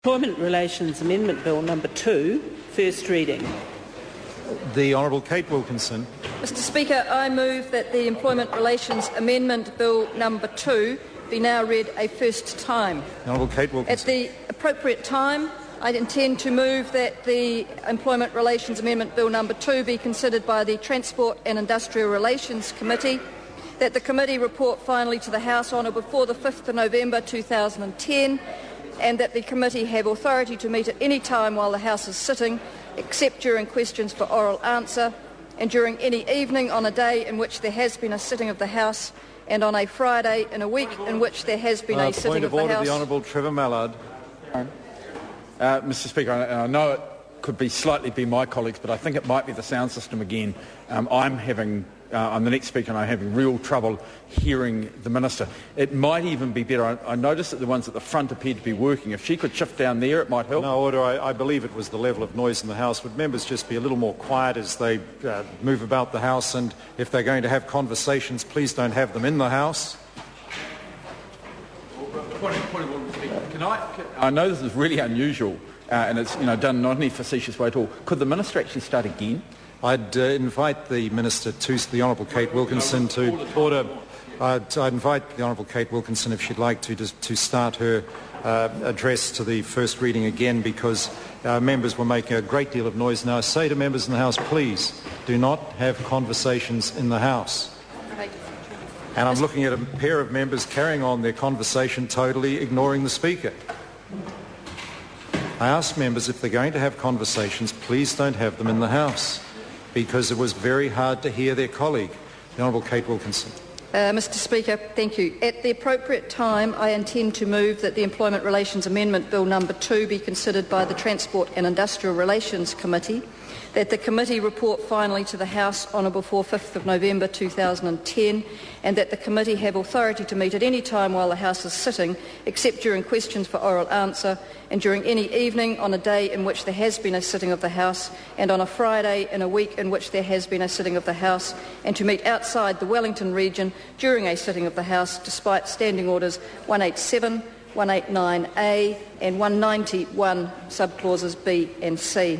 Employment Relations Amendment Bill number 2, first reading. The Honourable Kate Wilkinson. Mr Speaker, I move that the Employment Relations Amendment Bill number 2 be now read a first time. The Honourable Kate Wilkinson. At the appropriate time, I intend to move that the Employment Relations Amendment Bill number 2 be considered by the Transport and Industrial Relations Committee, that the committee report finally to the House on or before the 5th of November 2010, and that the committee have authority to meet at any time while the House is sitting, except during questions for oral answer, and during any evening on a day in which there has been a sitting of the House, and on a Friday in a week in which there has been a sitting of the House. Point of order, the Honourable Trevor Mallard. Mr Speaker, I know it could be slightly be my colleagues, but I think it might be the sound system again. I'm the next speaker and I'm having real trouble hearing the Minister. It might even be better. I noticed that the ones at the front appeared to be working. If she could shift down there, it might help. No, Order. I believe it was the level of noise in the House. Would members just be a little more quiet as they move about the House, and if they're going to have conversations, please don't have them in the House. I know this is really unusual and it's done not in any facetious way at all. Could the Minister actually start again? I'd invite the Minister the Honourable Kate Wilkinson to order. I'd invite the Honourable Kate Wilkinson, if she'd like to start her address to the first reading again, because members were making a great deal of noise. Now, I say to members in the House, please do not have conversations in the House. And I'm looking at a pair of members carrying on their conversation, totally ignoring the Speaker. I ask members, if they're going to have conversations, please don't have them in the House, because it was very hard to hear their colleague. The Honourable Kate Wilkinson. Mr Speaker, thank you. At the appropriate time, I intend to move that the Employment Relations Amendment Bill number 2 be considered by the Transport and Industrial Relations Committee, that the committee report finally to the House on or before 5th of November 2010, and that the committee have authority to meet at any time while the House is sitting, except during questions for oral answer, and during any evening on a day in which there has been a sitting of the House, and on a Friday in a week in which there has been a sitting of the House, and to meet outside the Wellington region during a sitting of the House, despite Standing Orders 187, 189A and 191, subclauses B and C.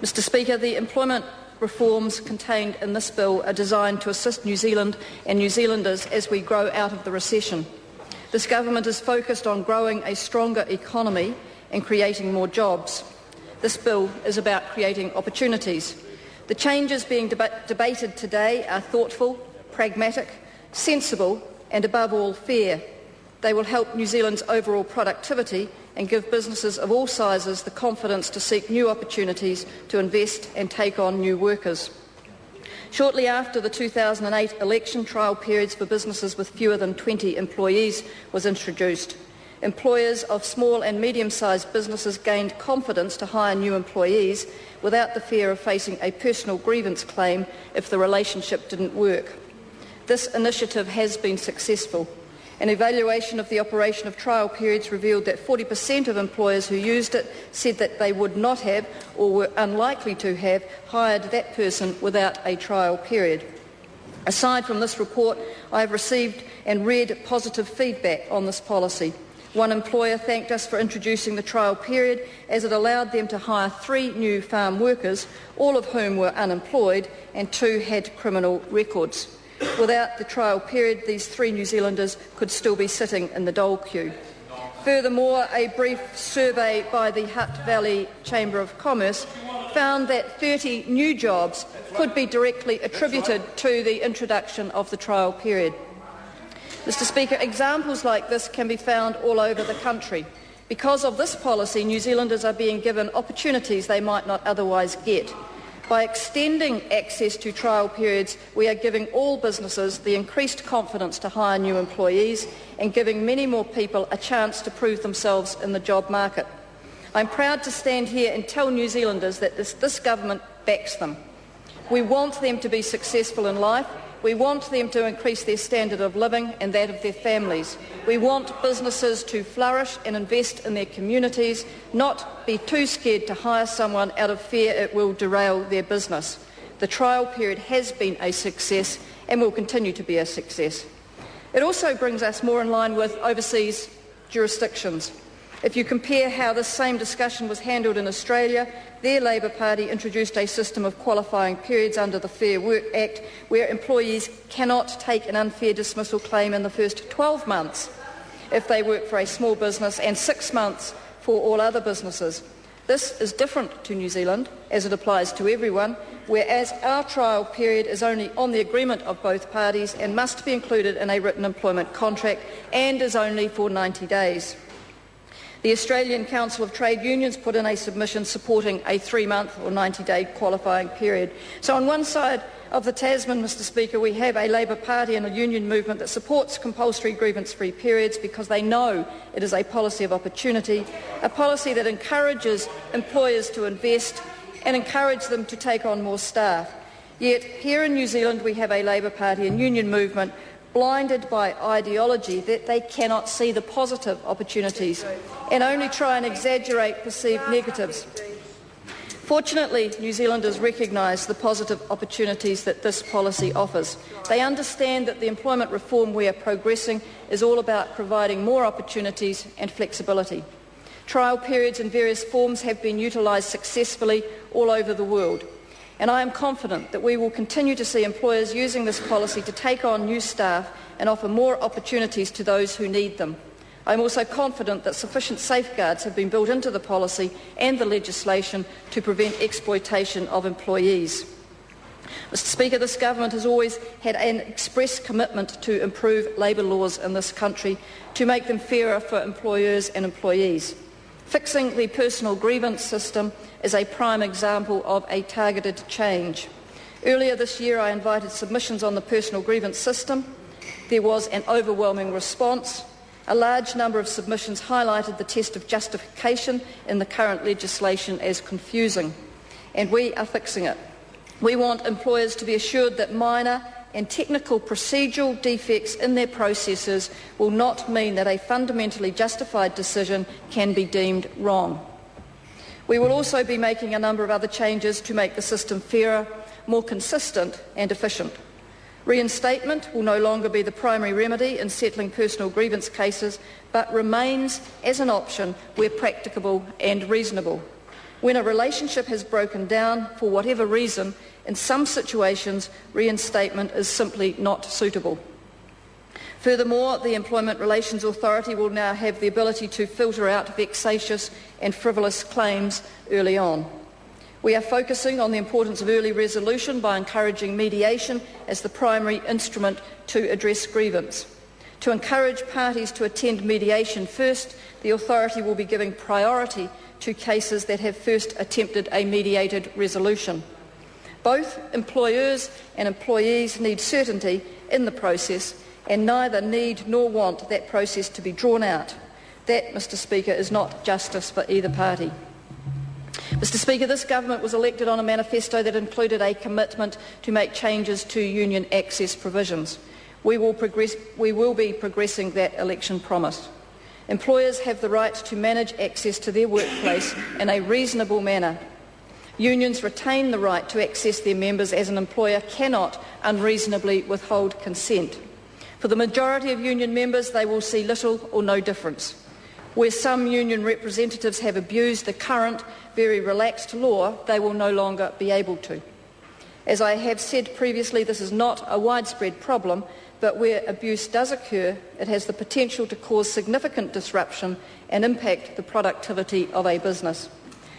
Mr Speaker, the employment reforms contained in this bill are designed to assist New Zealand and New Zealanders as we grow out of the recession. This government is focused on growing a stronger economy and creating more jobs. This bill is about creating opportunities. The changes being debated today are thoughtful, pragmatic, sensible and above all fair. They will help New Zealand's overall productivity and give businesses of all sizes the confidence to seek new opportunities to invest and take on new workers. Shortly after the 2008 election, trial periods for businesses with fewer than 20 employees was introduced. Employers of small and medium-sized businesses gained confidence to hire new employees without the fear of facing a personal grievance claim if the relationship didn't work. This initiative has been successful. An evaluation of the operation of trial periods revealed that 40% of employers who used it said that they would not have or were unlikely to have hired that person without a trial period. Aside from this report, I have received and read positive feedback on this policy. One employer thanked us for introducing the trial period as it allowed them to hire 3 new farm workers, all of whom were unemployed and 2 had criminal records. Without the trial period, these 3 New Zealanders could still be sitting in the dole queue. Furthermore, a brief survey by the Hutt Valley Chamber of Commerce found that 30 new jobs could be directly attributed to the introduction of the trial period. Mr Speaker, examples like this can be found all over the country. Because of this policy, New Zealanders are being given opportunities they might not otherwise get. By extending access to trial periods, we are giving all businesses the increased confidence to hire new employees and giving many more people a chance to prove themselves in the job market. I'm proud to stand here and tell New Zealanders that this government backs them. We want them to be successful in life. We want them to increase their standard of living and that of their families. We want businesses to flourish and invest in their communities, not be too scared to hire someone out of fear it will derail their business. The trial period has been a success and will continue to be a success. It also brings us more in line with overseas jurisdictions. If you compare how this same discussion was handled in Australia, their Labor Party introduced a system of qualifying periods under the Fair Work Act where employees cannot take an unfair dismissal claim in the first 12 months if they work for a small business and 6 months for all other businesses. This is different to New Zealand, as it applies to everyone, whereas our trial period is only on the agreement of both parties and must be included in a written employment contract and is only for 90 days. The Australian Council of Trade Unions put in a submission supporting a 3-month or 90-day qualifying period. So on one side of the Tasman, Mr Speaker, we have a Labor Party and a union movement that supports compulsory grievance-free periods because they know it is a policy of opportunity, a policy that encourages employers to invest and encourage them to take on more staff. Yet here in New Zealand we have a Labor Party and union movement blinded by ideology that they cannot see the positive opportunities and only try and exaggerate perceived negatives. Fortunately, New Zealanders recognise the positive opportunities that this policy offers. They understand that the employment reform we are progressing is all about providing more opportunities and flexibility. Trial periods in various forms have been utilised successfully all over the world, and I am confident that we will continue to see employers using this policy to take on new staff and offer more opportunities to those who need them. I am also confident that sufficient safeguards have been built into the policy and the legislation to prevent exploitation of employees. Mr Speaker, this government has always had an express commitment to improve labour laws in this country to make them fairer for employers and employees. Fixing the personal grievance system is a prime example of a targeted change. Earlier this year I invited submissions on the personal grievance system. There was an overwhelming response. A large number of submissions highlighted the test of justification in the current legislation as confusing, and we are fixing it. We want employers to be assured that minor and technical procedural defects in their processes will not mean that a fundamentally justified decision can be deemed wrong. We will also be making a number of other changes to make the system fairer, more consistent and efficient. Reinstatement will no longer be the primary remedy in settling personal grievance cases, but remains as an option where practicable and reasonable. When a relationship has broken down for whatever reason, in some situations reinstatement is simply not suitable. Furthermore, the Employment Relations Authority will now have the ability to filter out vexatious and frivolous claims early on. We are focusing on the importance of early resolution by encouraging mediation as the primary instrument to address grievance. To encourage parties to attend mediation first, the authority will be giving priority to cases that have first attempted a mediated resolution. Both employers and employees need certainty in the process, and neither need nor want that process to be drawn out. That, Mr Speaker, is not justice for either party. Mr Speaker, this government was elected on a manifesto that included a commitment to make changes to union access provisions. We will be progressing that election promise. Employers have the right to manage access to their workplace in a reasonable manner. Unions retain the right to access their members as an employer cannot unreasonably withhold consent. For the majority of union members, they will see little or no difference. Where some union representatives have abused the current, very relaxed law, they will no longer be able to. As I have said previously, this is not a widespread problem, but where abuse does occur, it has the potential to cause significant disruption and impact the productivity of a business.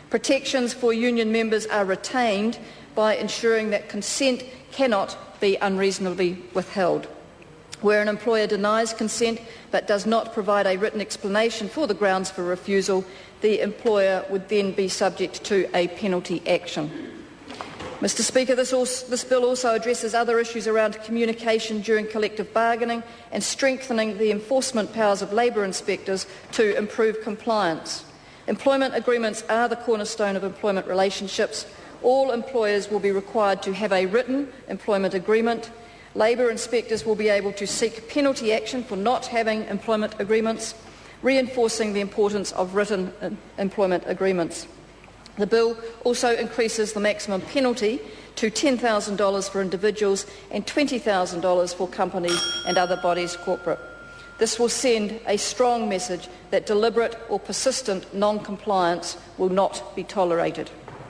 Protections for union members are retained by ensuring that consent cannot be unreasonably withheld. Where an employer denies consent but does not provide a written explanation for the grounds for refusal, the employer would then be subject to a penalty action. Mr Speaker, this bill also addresses other issues around communication during collective bargaining and strengthening the enforcement powers of labour inspectors to improve compliance. Employment agreements are the cornerstone of employment relationships. All employers will be required to have a written employment agreement. Labour inspectors will be able to seek penalty action for not having employment agreements, reinforcing the importance of written employment agreements. The bill also increases the maximum penalty to $10,000 for individuals and $20,000 for companies and other bodies corporate. This will send a strong message that deliberate or persistent non-compliance will not be tolerated.